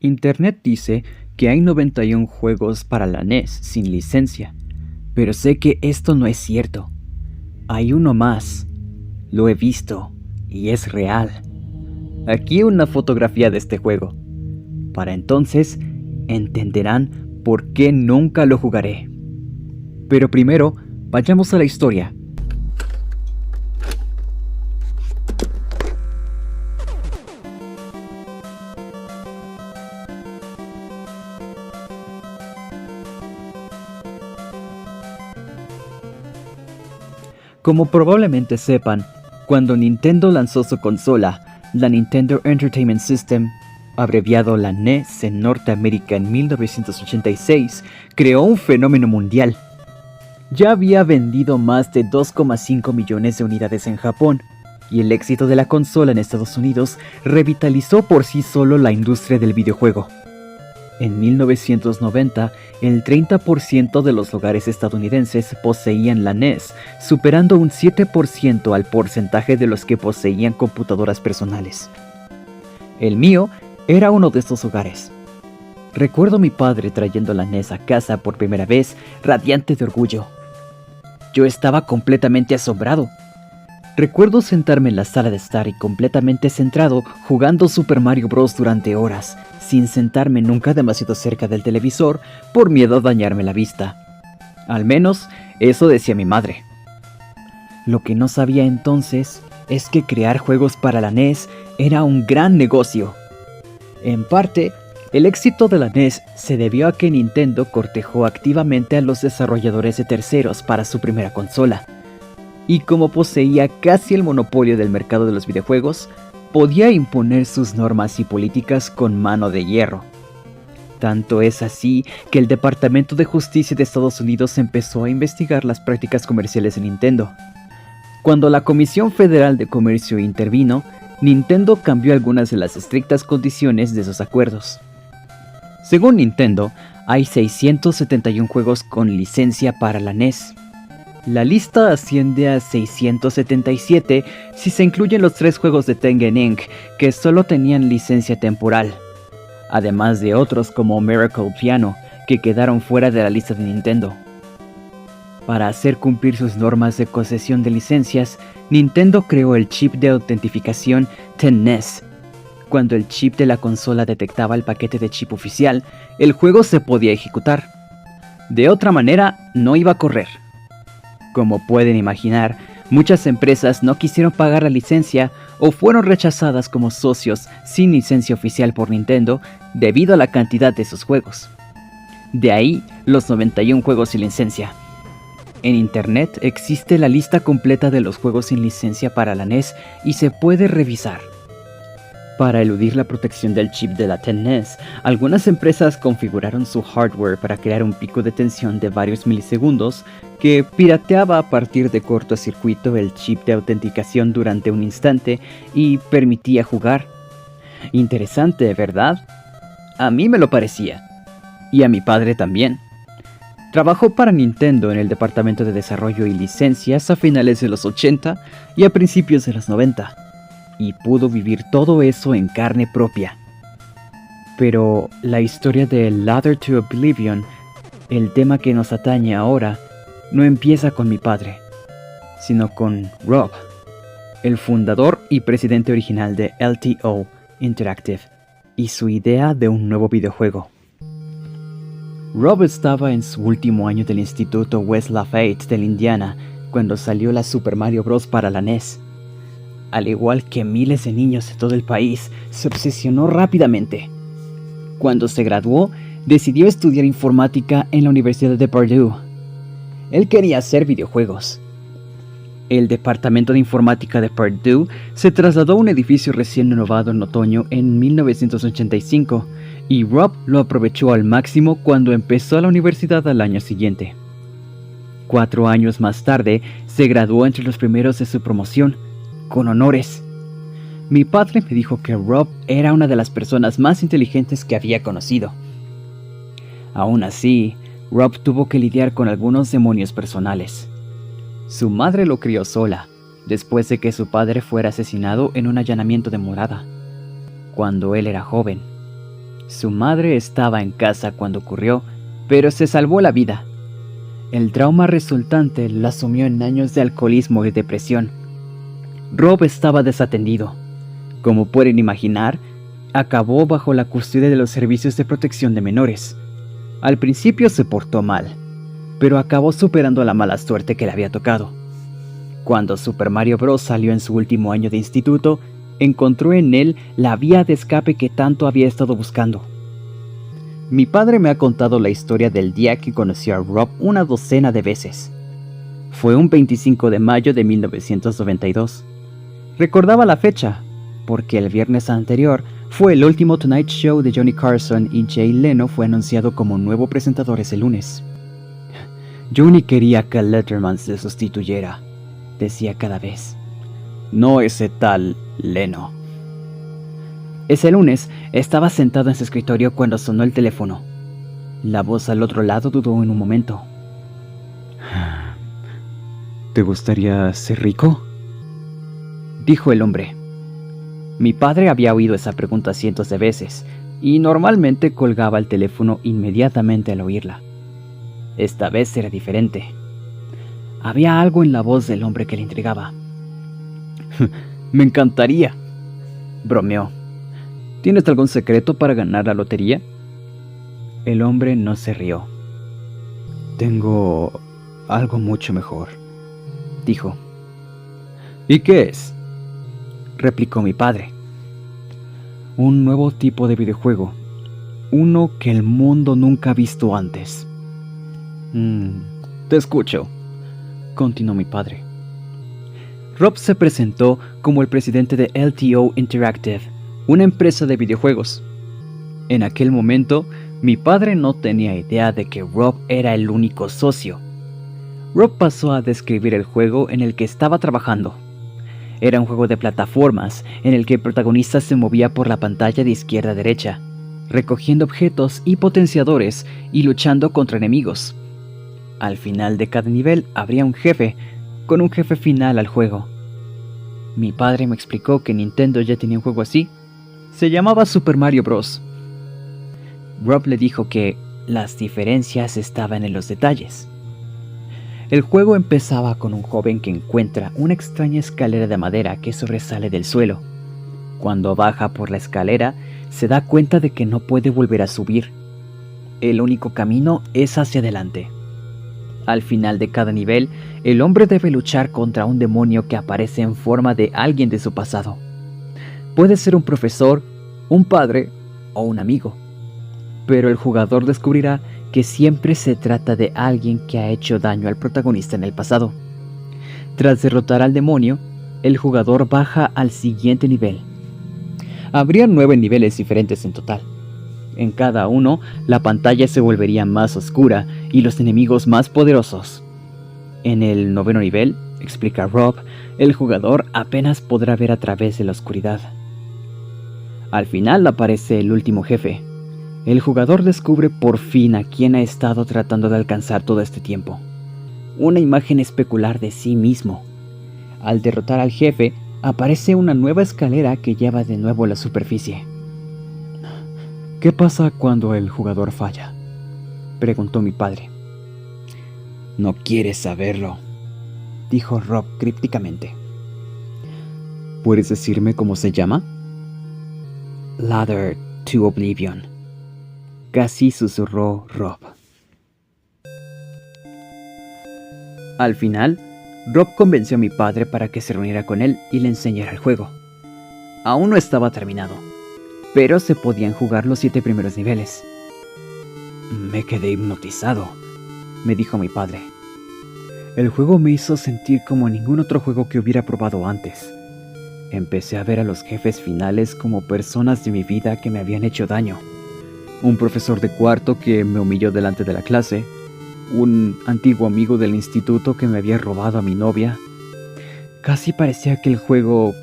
Internet dice que hay 91 juegos para la NES sin licencia, pero sé que esto no es cierto. Hay uno más. Lo he visto y es real. Aquí una fotografía de este juego. Para entonces entenderán por qué nunca lo jugaré. Pero primero, vayamos a la historia. Como probablemente sepan, cuando Nintendo lanzó su consola, la Nintendo Entertainment System, abreviado la NES en Norteamérica en 1986, creó un fenómeno mundial. Ya había vendido más de 2,5 millones de unidades en Japón, y el éxito de la consola en Estados Unidos revitalizó por sí solo la industria del videojuego. En 1990, el 30% de los hogares estadounidenses poseían la NES, superando un 7% al porcentaje de los que poseían computadoras personales. El mío era uno de estos hogares. Recuerdo a mi padre trayendo la NES a casa por primera vez, radiante de orgullo. Yo estaba completamente asombrado. Recuerdo sentarme en la sala de estar y completamente centrado jugando Super Mario Bros. Durante horas, sin sentarme nunca demasiado cerca del televisor por miedo a dañarme la vista. Al menos, eso decía mi madre. Lo que no sabía entonces es que crear juegos para la NES era un gran negocio. En parte, el éxito de la NES se debió a que Nintendo cortejó activamente a los desarrolladores de terceros para su primera consola. Y como poseía casi el monopolio del mercado de los videojuegos, podía imponer sus normas y políticas con mano de hierro. Tanto es así que el Departamento de Justicia de Estados Unidos empezó a investigar las prácticas comerciales de Nintendo. Cuando la Comisión Federal de Comercio intervino, Nintendo cambió algunas de las estrictas condiciones de esos acuerdos. Según Nintendo, hay 671 juegos con licencia para la NES. La lista asciende a 677 si se incluyen los 3 juegos de Tengen Inc. que solo tenían licencia temporal, además de otros como Miracle Piano, que quedaron fuera de la lista de Nintendo. Para hacer cumplir sus normas de concesión de licencias, Nintendo creó el chip de autentificación TenNES. Cuando el chip de la consola detectaba el paquete de chip oficial, el juego se podía ejecutar. De otra manera, no iba a correr. Como pueden imaginar, muchas empresas no quisieron pagar la licencia o fueron rechazadas como socios sin licencia oficial por Nintendo debido a la cantidad de sus juegos. De ahí los 91 juegos sin licencia. En Internet existe la lista completa de los juegos sin licencia para la NES y se puede revisar. Para eludir la protección del chip de la TenNES, algunas empresas configuraron su hardware para crear un pico de tensión de varios milisegundos que pirateaba a partir de cortocircuito el chip de autenticación durante un instante y permitía jugar. Interesante, ¿verdad? A mí me lo parecía. Y a mi padre también. Trabajó para Nintendo en el departamento de desarrollo y licencias a finales de los 80 y a principios de los 90. Y pudo vivir todo eso en carne propia. Pero la historia de Ladder to Oblivion, el tema que nos atañe ahora, no empieza con mi padre, sino con Rob, el fundador y presidente original de LTO Interactive, y su idea de un nuevo videojuego. Rob estaba en su último año del Instituto West Lafayette de Indiana cuando salió la Super Mario Bros. Para la NES. Al igual que miles de niños de todo el país, se obsesionó rápidamente. Cuando se graduó, decidió estudiar informática en la Universidad de Purdue. Él quería hacer videojuegos. El departamento de informática de Purdue se trasladó a un edificio recién renovado en otoño en 1985, y Rob lo aprovechó al máximo cuando empezó la universidad al año siguiente. 4 años más tarde, se graduó entre los primeros de su promoción, con honores. Mi padre me dijo que Rob era una de las personas más inteligentes que había conocido. Aún así, Rob tuvo que lidiar con algunos demonios personales. Su madre lo crió sola, después de que su padre fuera asesinado en un allanamiento de morada, cuando él era joven. Su madre estaba en casa cuando ocurrió, pero se salvó la vida. El trauma resultante la sumió en años de alcoholismo y depresión. Rob estaba desatendido. Como pueden imaginar, acabó bajo la custodia de los servicios de protección de menores. Al principio se portó mal, pero acabó superando la mala suerte que le había tocado. Cuando Super Mario Bros. Salió en su último año de instituto, encontró en él la vía de escape que tanto había estado buscando. Mi padre me ha contado la historia del día que conoció a Rob una docena de veces. Fue un 25 de mayo de 1992. Recordaba la fecha, porque el viernes anterior fue el último Tonight Show de Johnny Carson y Jay Leno fue anunciado como nuevo presentador ese lunes. Johnny quería que Letterman se sustituyera, decía cada vez. No ese tal Leno. Ese lunes estaba sentado en su escritorio cuando sonó el teléfono. La voz al otro lado dudó en un momento. ¿Te gustaría ser rico?, dijo el hombre. Mi padre había oído esa pregunta cientos de veces y normalmente colgaba el teléfono inmediatamente al oírla. Esta vez era diferente. Había algo en la voz del hombre que le intrigaba. Me encantaría, bromeó. ¿Tienes algún secreto para ganar la lotería? El hombre no se rió. Tengo algo mucho mejor, dijo. ¿Y qué es?, replicó mi padre. Un nuevo tipo de videojuego, uno que el mundo nunca ha visto antes. Te escucho, continuó mi padre. Rob se presentó como el presidente de LTO Interactive, una empresa de videojuegos. En aquel momento, mi padre no tenía idea de que Rob era el único socio. Rob pasó a describir el juego en el que estaba trabajando. Era un juego de plataformas en el que el protagonista se movía por la pantalla de izquierda a derecha, recogiendo objetos y potenciadores y luchando contra enemigos. Al final de cada nivel habría un jefe, con un jefe final al juego. Mi padre me explicó que Nintendo ya tenía un juego así. Se llamaba Super Mario Bros. Rob le dijo que las diferencias estaban en los detalles. El juego empezaba con un joven que encuentra una extraña escalera de madera que sobresale del suelo. Cuando baja por la escalera, se da cuenta de que no puede volver a subir. El único camino es hacia adelante. Al final de cada nivel, el hombre debe luchar contra un demonio que aparece en forma de alguien de su pasado. Puede ser un profesor, un padre o un amigo. Pero el jugador descubrirá que siempre se trata de alguien que ha hecho daño al protagonista en el pasado. Tras derrotar al demonio, el jugador baja al siguiente nivel. Habría 9 niveles diferentes en total. En cada uno, la pantalla se volvería más oscura y los enemigos más poderosos. En el 9º nivel, explica Rob, el jugador apenas podrá ver a través de la oscuridad. Al final aparece el último jefe. El jugador descubre por fin a quien ha estado tratando de alcanzar todo este tiempo. Una imagen especular de sí mismo. Al derrotar al jefe, aparece una nueva escalera que lleva de nuevo a la superficie. ¿Qué pasa cuando el jugador falla?, preguntó mi padre. No quieres saberlo, dijo Rob crípticamente. ¿Puedes decirme cómo se llama? Ladder to Oblivion, casi susurró Rob. Al final, Rob convenció a mi padre para que se reuniera con él y le enseñara el juego. Aún no estaba terminado, pero se podían jugar los 7 primeros niveles. Me quedé hipnotizado, me dijo mi padre. El juego me hizo sentir como ningún otro juego que hubiera probado antes. Empecé a ver a los jefes finales como personas de mi vida que me habían hecho daño. Un profesor de cuarto que me humilló delante de la clase, un antiguo amigo del instituto que me había robado a mi novia. Casi parecía que el juego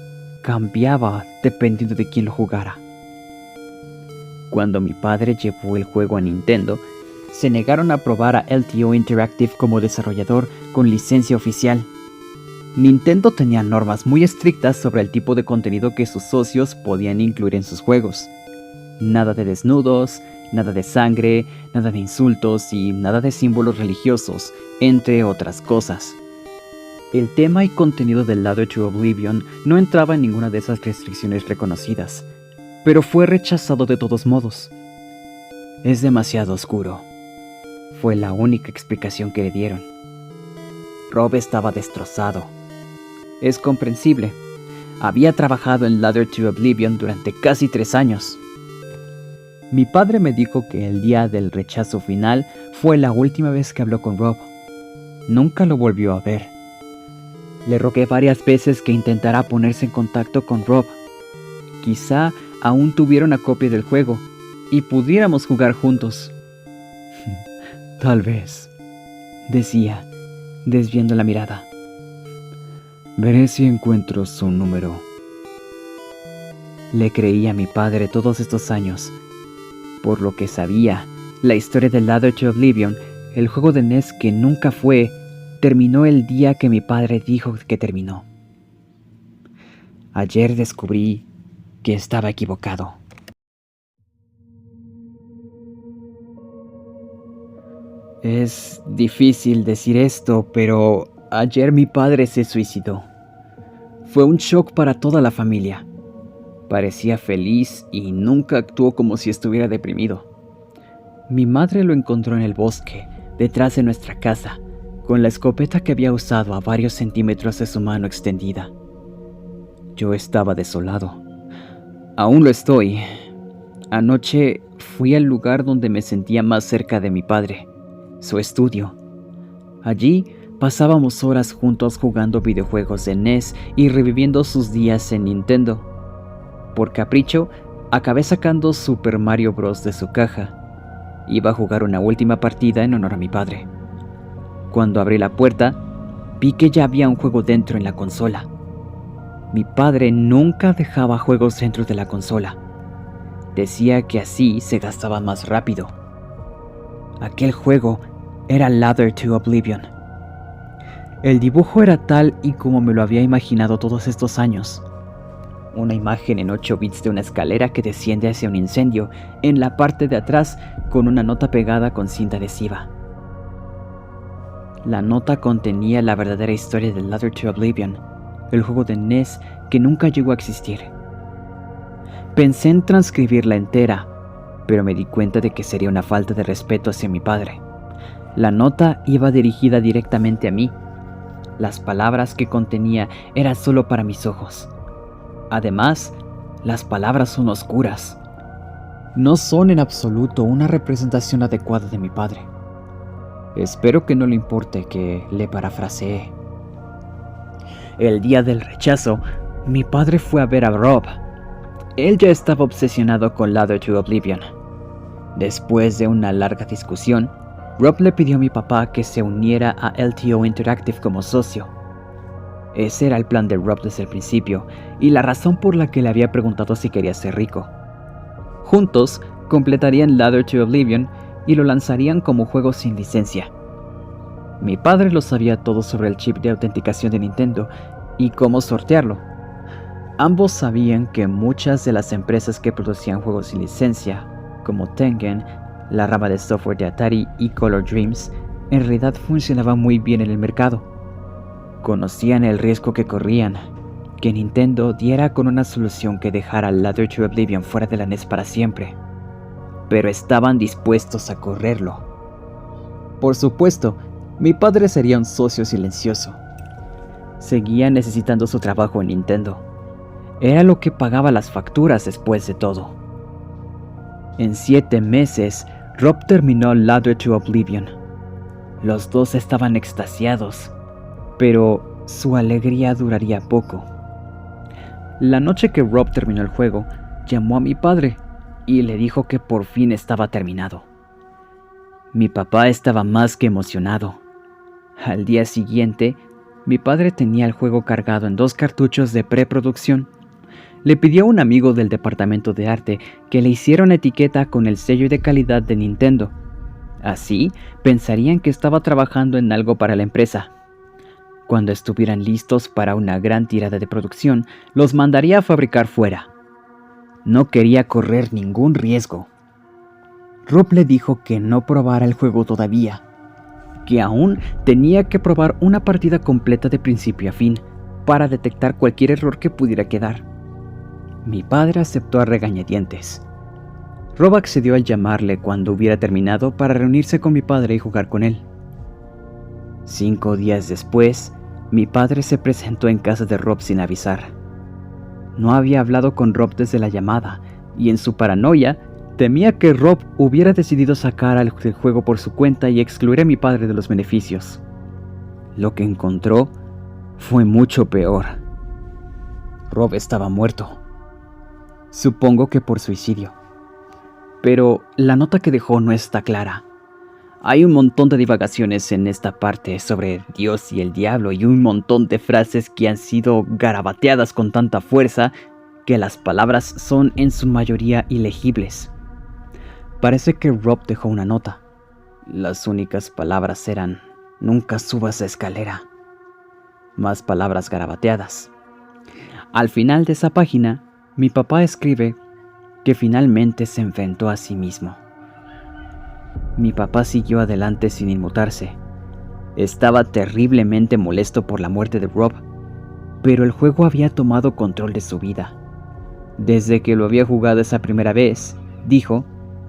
cambiaba dependiendo de quién lo jugara. Cuando mi padre llevó el juego a Nintendo, se negaron a aprobar a LTO Interactive como desarrollador con licencia oficial. Nintendo tenía normas muy estrictas sobre el tipo de contenido que sus socios podían incluir en sus juegos. Nada de desnudos, nada de sangre, nada de insultos y nada de símbolos religiosos, entre otras cosas. El tema y contenido del Ladder to Oblivion no entraba en ninguna de esas restricciones reconocidas, pero fue rechazado de todos modos. Es demasiado oscuro. Fue la única explicación que le dieron. Rob estaba destrozado. Es comprensible. Había trabajado en Ladder to Oblivion durante casi 3 años. Mi padre me dijo que el día del rechazo final fue la última vez que habló con Rob. Nunca lo volvió a ver. Le rogué varias veces que intentara ponerse en contacto con Rob. Quizá aún tuviera una copia del juego y pudiéramos jugar juntos. Tal vez, decía, desviando la mirada. Veré si encuentro su número. Le creí a mi padre todos estos años. Por lo que sabía, la historia de Ladder to Oblivion, el juego de NES que nunca fue, terminó el día que mi padre dijo que terminó. Ayer descubrí que estaba equivocado. Es difícil decir esto, pero ayer mi padre se suicidó. Fue un shock para toda la familia. Parecía feliz y nunca actuó como si estuviera deprimido. Mi madre lo encontró en el bosque, detrás de nuestra casa, con la escopeta que había usado a varios centímetros de su mano extendida. Yo estaba desolado. Aún lo estoy. Anoche fui al lugar donde me sentía más cerca de mi padre, su estudio. Allí pasábamos horas juntos jugando videojuegos de NES y reviviendo sus días en Nintendo. Por capricho, acabé sacando Super Mario Bros. De su caja. Iba a jugar una última partida en honor a mi padre. Cuando abrí la puerta, vi que ya había un juego dentro en la consola. Mi padre nunca dejaba juegos dentro de la consola. Decía que así se gastaba más rápido. Aquel juego era Ladder to Oblivion. El dibujo era tal y como me lo había imaginado todos estos años. Una imagen en 8 bits de una escalera que desciende hacia un incendio en la parte de atrás con una nota pegada con cinta adhesiva. La nota contenía la verdadera historia de Ladder to Oblivion, el juego de NES que nunca llegó a existir. Pensé en transcribirla entera, pero me di cuenta de que sería una falta de respeto hacia mi padre. La nota iba dirigida directamente a mí. Las palabras que contenía eran solo para mis ojos. Además, las palabras son oscuras. No son en absoluto una representación adecuada de mi padre. Espero que no le importe que le parafraseé. El día del rechazo, mi padre fue a ver a Rob. Él ya estaba obsesionado con Ladder to Oblivion. Después de una larga discusión, Rob le pidió a mi papá que se uniera a LTO Interactive como socio. Ese era el plan de Rob desde el principio y la razón por la que le había preguntado si quería ser rico. Juntos completarían Ladder to Oblivion y lo lanzarían como juego sin licencia. Mi padre lo sabía todo sobre el chip de autenticación de Nintendo y cómo sortearlo. Ambos sabían que muchas de las empresas que producían juegos sin licencia, como Tengen, la rama de software de Atari y Color Dreams, en realidad funcionaban muy bien en el mercado. Conocían el riesgo que corrían, que Nintendo diera con una solución que dejara Ladder to Oblivion fuera de la NES para siempre, pero estaban dispuestos a correrlo. Por supuesto, mi padre sería un socio silencioso. Seguía necesitando su trabajo en Nintendo. Era lo que pagaba las facturas después de todo. En 7 meses, Rob terminó Ladder to Oblivion. Los dos estaban extasiados, pero su alegría duraría poco. La noche que Rob terminó el juego, llamó a mi padre y le dijo que por fin estaba terminado. Mi papá estaba más que emocionado. Al día siguiente, mi padre tenía el juego cargado en 2 cartuchos de preproducción. Le pidió a un amigo del departamento de arte que le hiciera una etiqueta con el sello de calidad de Nintendo. Así, pensarían que estaba trabajando en algo para la empresa. Cuando estuvieran listos para una gran tirada de producción, los mandaría a fabricar fuera. No quería correr ningún riesgo. Rob le dijo que no probara el juego todavía, que aún tenía que probar una partida completa de principio a fin para detectar cualquier error que pudiera quedar. Mi padre aceptó a regañadientes. Rob accedió al llamarle cuando hubiera terminado para reunirse con mi padre y jugar con él. 5 días después, mi padre se presentó en casa de Rob sin avisar. No había hablado con Rob desde la llamada, y en su paranoia, temía que Rob hubiera decidido sacar el juego por su cuenta y excluir a mi padre de los beneficios. Lo que encontró fue mucho peor. Rob estaba muerto. Supongo que por suicidio. Pero la nota que dejó no está clara. Hay un montón de divagaciones en esta parte sobre Dios y el diablo y un montón de frases que han sido garabateadas con tanta fuerza que las palabras son en su mayoría ilegibles. Parece que Rob dejó una nota. Las únicas palabras eran: nunca subas la escalera. Más palabras garabateadas. Al final de esa página, mi papá escribe que finalmente se enfrentó a sí mismo. Mi papá siguió adelante sin inmutarse. Estaba terriblemente molesto por la muerte de Rob, pero el juego había tomado control de su vida. Desde que lo había jugado esa primera vez, dijo,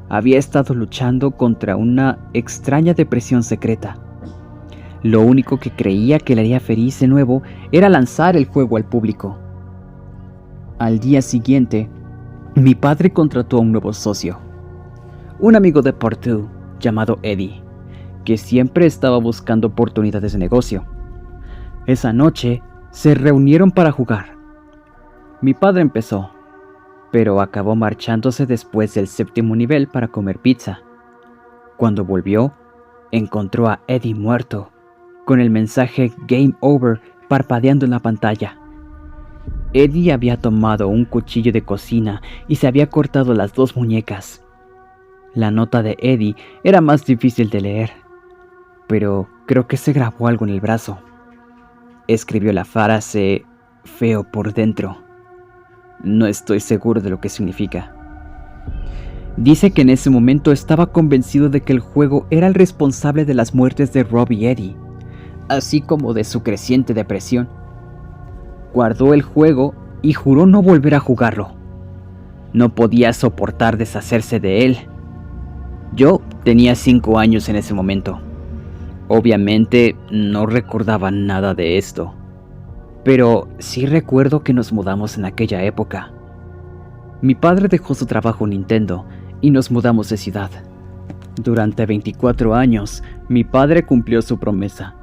había estado luchando contra una extraña depresión secreta. Lo único que creía que le haría feliz de nuevo era lanzar el juego al público. Al día siguiente, mi padre contrató a un nuevo socio, un amigo de Portu llamado Eddie, que siempre estaba buscando oportunidades de negocio. Esa noche se reunieron para jugar. Mi padre empezó, pero acabó marchándose después del 7º nivel para comer pizza. Cuando volvió, encontró a Eddie muerto, con el mensaje Game Over parpadeando en la pantalla. Eddie había tomado un cuchillo de cocina y se había cortado las 2 muñecas. La nota de Eddie era más difícil de leer, pero creo que se grabó algo en el brazo. Escribió la frase feo por dentro. No estoy seguro de lo que significa. Dice que en ese momento estaba convencido de que el juego era el responsable de las muertes de Rob y Eddie, así como de su creciente depresión. Guardó el juego y juró no volver a jugarlo. No podía soportar deshacerse de él. Yo tenía 5 años en ese momento. Obviamente no recordaba nada de esto, pero sí recuerdo que nos mudamos en aquella época. Mi padre dejó su trabajo en Nintendo y nos mudamos de ciudad. Durante 24 años, mi padre cumplió su promesa.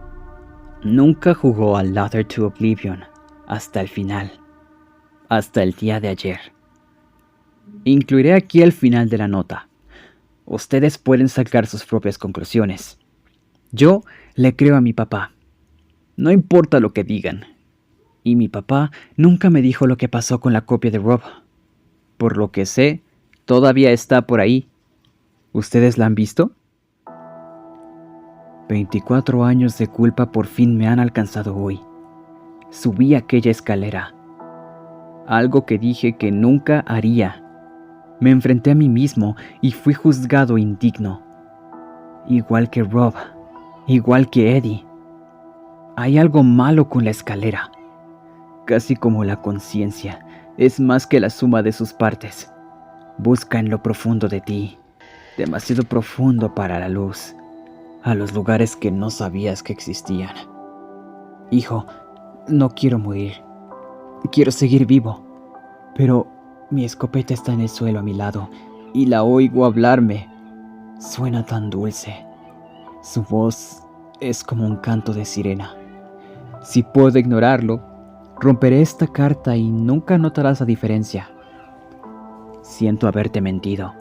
Nunca jugó a Ladder to Oblivion hasta el final, hasta el día de ayer. Incluiré aquí el final de la nota. Ustedes pueden sacar sus propias conclusiones. Yo le creo a mi papá. No importa lo que digan. Y mi papá nunca me dijo lo que pasó con la copia de Rob. Por lo que sé, todavía está por ahí. ¿Ustedes la han visto? 24 años de culpa por fin me han alcanzado hoy. Subí aquella escalera. Algo que dije que nunca haría. Me enfrenté a mí mismo y fui juzgado indigno. Igual que Rob, igual que Eddie. Hay algo malo con la escalera. Casi como la conciencia, es más que la suma de sus partes. Busca en lo profundo de ti, demasiado profundo para la luz, a los lugares que no sabías que existían. Hijo, no quiero morir. Quiero seguir vivo. Pero mi escopeta está en el suelo a mi lado y la oigo hablarme. Suena tan dulce. Su voz es como un canto de sirena. Si puedo ignorarlo, romperé esta carta y nunca notarás la diferencia. Siento haberte mentido.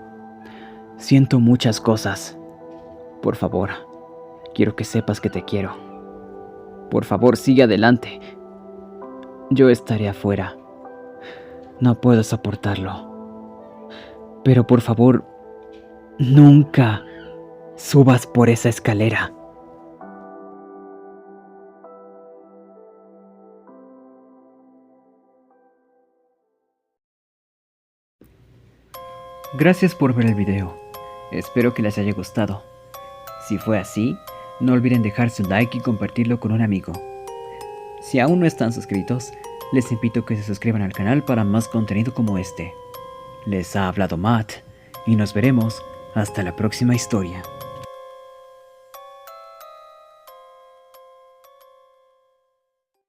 Siento muchas cosas. Por favor, quiero que sepas que te quiero. Por favor, sigue adelante. Yo estaré afuera. No puedo soportarlo. Pero por favor, nunca subas por esa escalera. Gracias por ver el video. Espero que les haya gustado. Si fue así, no olviden dejar su like y compartirlo con un amigo. Si aún no están suscritos, les invito a que se suscriban al canal para más contenido como este. Les ha hablado Matt y nos veremos hasta la próxima historia.